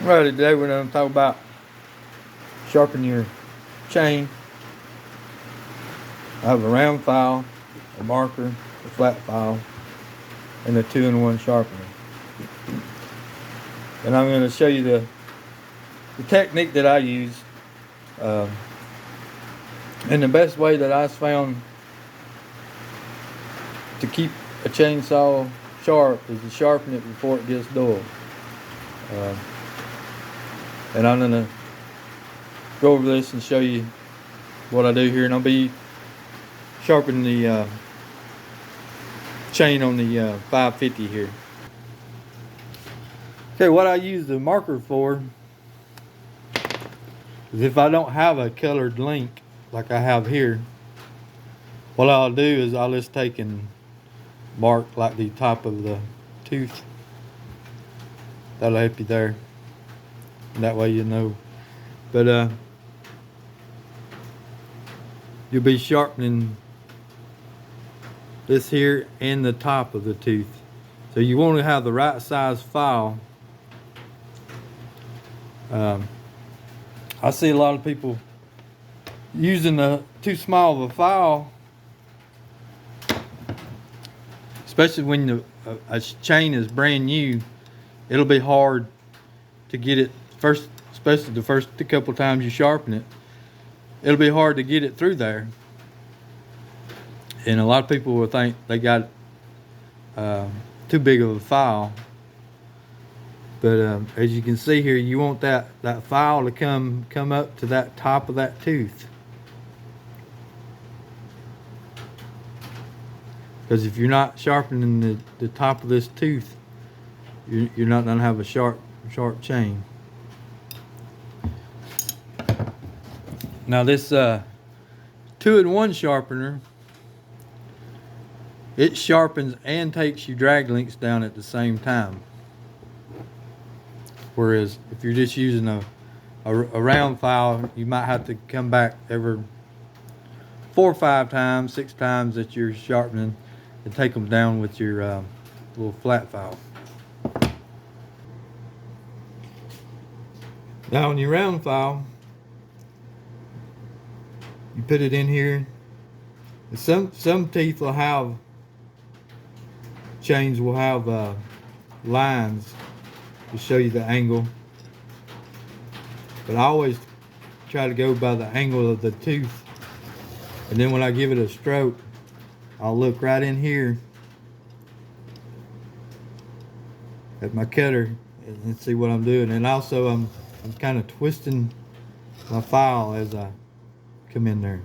Right, today we're going to talk about sharpening your chain. I have a round file, a marker, a flat file, and a 2-in-1 sharpener. And I'm going to show you the technique that I use. And the best way that I found to keep a chainsaw sharp is to sharpen it before it gets dull. And I'm going to go over this and show you what I do here, and I'll be sharpening the chain on the 550 here. Okay, what I use the marker for is if I don't have a colored link like I have here, what I'll do is I'll just take and mark like the top of the tooth. That'll help you there. And that way you know. But you'll be sharpening this here and the top of the tooth. So you want to have the right size file. I see a lot of people using too small of a file, especially when a chain is brand new. It'll be hard to get it first, especially the first couple times you sharpen it. It'll be hard to get it through there, and a lot of people will think they got too big of a file. But as you can see here, you want that file to come up to that top of that tooth. Because if you're not sharpening the top of this tooth, you're not going to have a sharp chain. Now this 2-in-1 sharpener, it sharpens and takes your drag links down at the same time. Whereas if you're just using a round file, you might have to come back every 4 or 5 times, 6 times that you're sharpening and take them down with your little flat file. Now on your round file, you put it in here. Some teeth will have, chains will have lines to show you the angle, but I always try to go by the angle of the tooth, and then when I give it a stroke, I'll look right in here at my cutter and see what I'm doing. And also I'm kind of twisting my file as I come in there.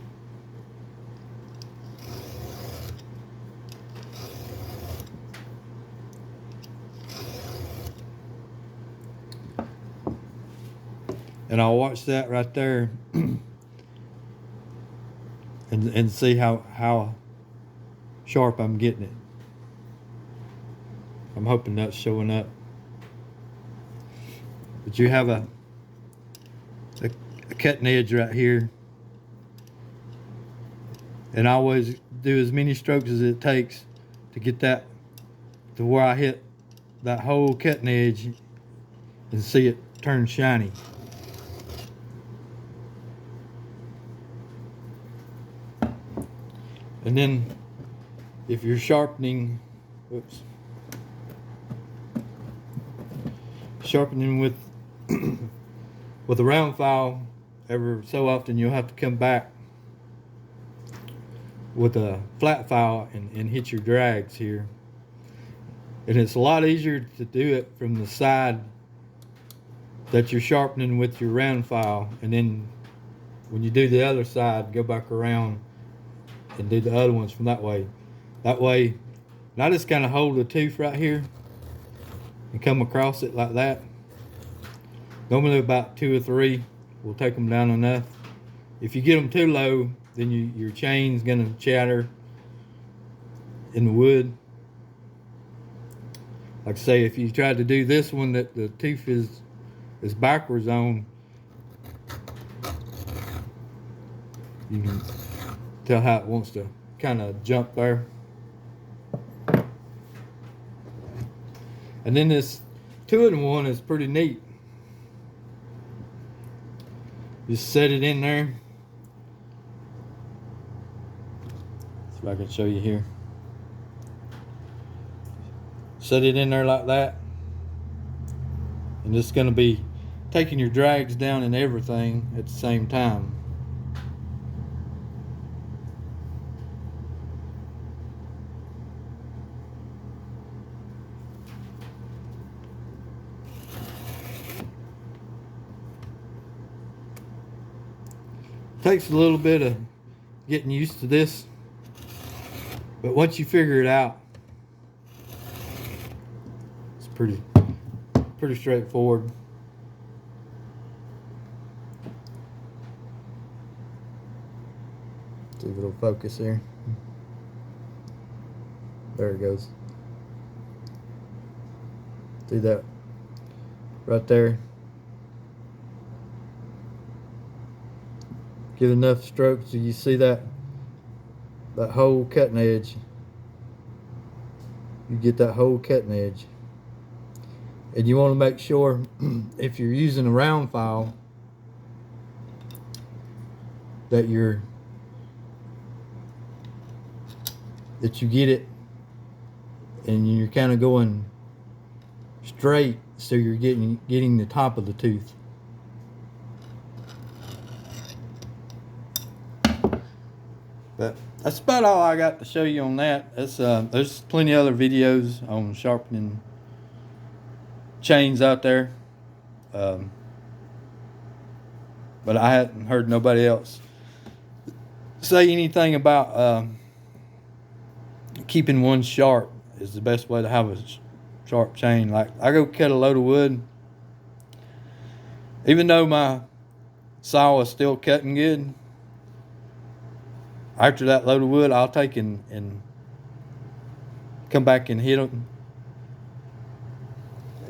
And I'll watch that right there and see how sharp I'm getting it. I'm hoping that's showing up. But you have a cutting edge right here. And I always do as many strokes as it takes to get that to where I hit that whole cutting edge and see it turn shiny. And then if you're sharpening, sharpening with with a round file, every so often you'll have to come back with a flat file and hit your drags here. And it's a lot easier to do it from the side that you're sharpening with your round file, and then when you do the other side, go back around and do the other ones from that way. That way, and I just kind of hold the tooth right here and come across it like that. Normally about 2 or 3 will take them down enough. If you get them too low, then your chain's gonna chatter in the wood. Like I say, if you try to do this one that the tooth is backwards on, you can tell how it wants to kind of jump there. And then this 2-in-1 is pretty neat. Just set it in there. See if I can show you here. Set it in there like that. And it's going to be taking your drags down and everything at the same time. Takes a little bit of getting used to this, but once you figure it out, it's pretty straightforward. See if it'll focus here. There it goes. See that right there? Give enough strokes so you see that whole cutting edge. You get that whole cutting edge. And you want to make sure if you're using a round file that you get it and you're kind of going straight, so you're getting the top of the tooth. But that's about all I got to show you on that. There's plenty of other videos on sharpening chains out there, but I hadn't heard nobody else say anything about keeping one sharp is the best way to have a sharp chain. Like, I go cut a load of wood, even though my saw is still cutting good, after that load of wood, I'll take and come back and hit them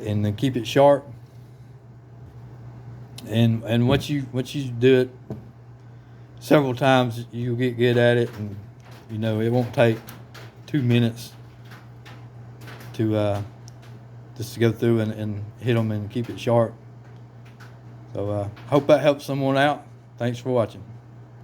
and then keep it sharp. And once you do it several times, you'll get good at it, and you know it won't take 2 minutes to just to go through and hit them and keep it sharp. So hope that helps someone out. Thanks for watching.